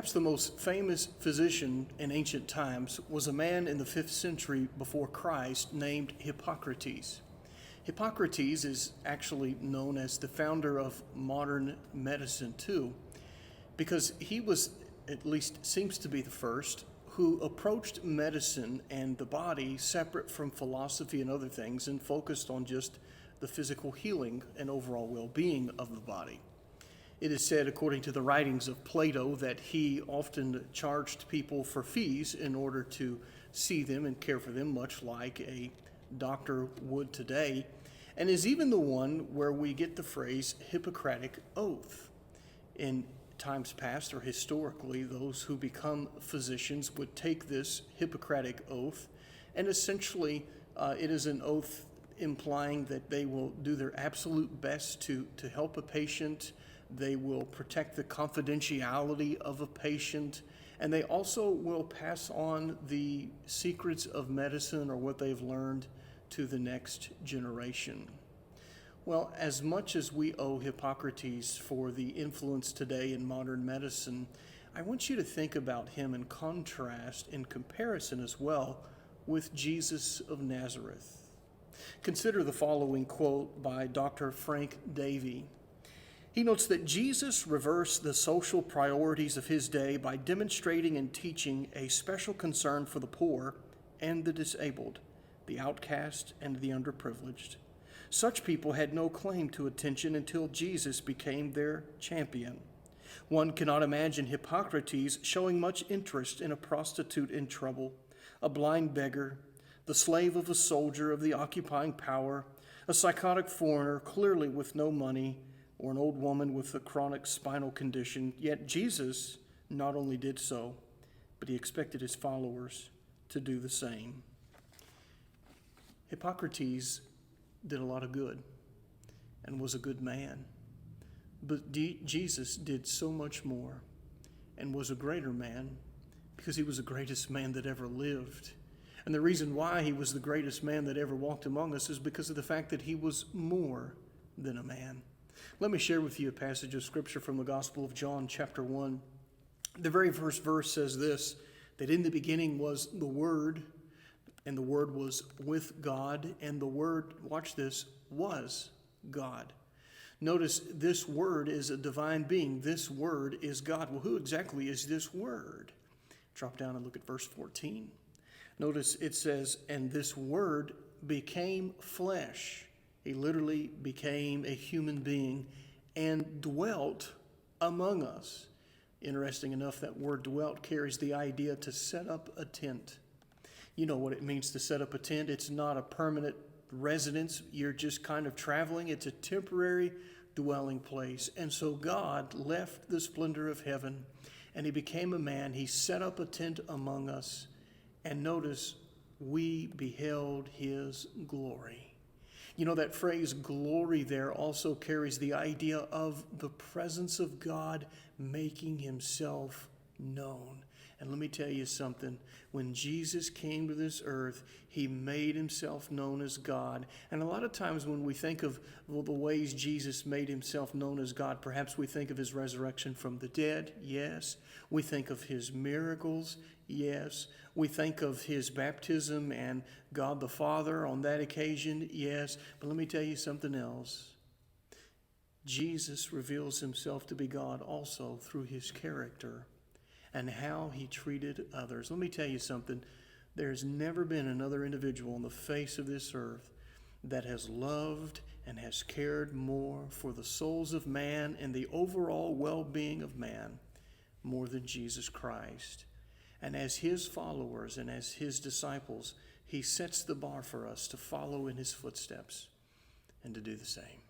Perhaps the most famous physician in ancient times was a man in the 5th century before Christ named Hippocrates. Hippocrates is actually known as the founder of modern medicine too, because he was, at least seems to be the first, who approached medicine and the body separate from philosophy and other things and focused on just the physical healing and overall well-being of the body. It is said, according to the writings of Plato, that he often charged people for fees in order to see them and care for them, much like a doctor would today, and is even the one where we get the phrase Hippocratic oath. In times past or historically, those who become physicians would take this Hippocratic oath, and essentially it is an oath implying that they will do their absolute best to help a patient. They will protect the confidentiality of a patient, and they also will pass on the secrets of medicine or what they've learned to the next generation. Well, as much as we owe Hippocrates for the influence today in modern medicine, I want you to think about him in contrast, in comparison as well, with Jesus of Nazareth. Consider the following quote by Dr. Frank Davey. He notes that Jesus reversed the social priorities of his day by demonstrating and teaching a special concern for the poor and the disabled, the outcast and the underprivileged. Such people had no claim to attention until Jesus became their champion. One cannot imagine Hippocrates showing much interest in a prostitute in trouble, a blind beggar, the slave of a soldier of the occupying power, a psychotic foreigner clearly with no money, or an old woman with a chronic spinal condition. Yet Jesus not only did so, but he expected his followers to do the same. Hippocrates did a lot of good and was a good man. But Jesus did so much more and was a greater man because he was the greatest man that ever lived. And the reason why he was the greatest man that ever walked among us is because of the fact that he was more than a man. Let me share with you a passage of Scripture from the Gospel of John, chapter 1. The very first verse says this, that in the beginning was the Word, and the Word was with God, and the Word, watch this, was God. Notice this Word is a divine being. This Word is God. Well, who exactly is this Word? Drop down and look at verse 14. Notice it says, and this Word became flesh. He literally became a human being and dwelt among us. Interesting enough, that word dwelt carries the idea to set up a tent. You know what it means to set up a tent. It's not a permanent residence. You're just kind of traveling. It's a temporary dwelling place. And so God left the splendor of heaven and he became a man. He set up a tent among us. And notice, we beheld his glory. You know, that phrase glory there also carries the idea of the presence of God making himself known. And let me tell you something. When Jesus came to this earth, he made himself known as God. And a lot of times when we think of the ways Jesus made himself known as God, perhaps we think of his resurrection from the dead, yes. We think of his miracles, yes. We think of his baptism and God the Father on that occasion, yes. But let me tell you something else. Jesus reveals himself to be God also through his character and how he treated others. Let me tell you something. There's never been another individual on the face of this earth that has loved and has cared more for the souls of man and the overall well-being of man more than Jesus Christ. And as his followers and as his disciples, he sets the bar for us to follow in his footsteps and to do the same.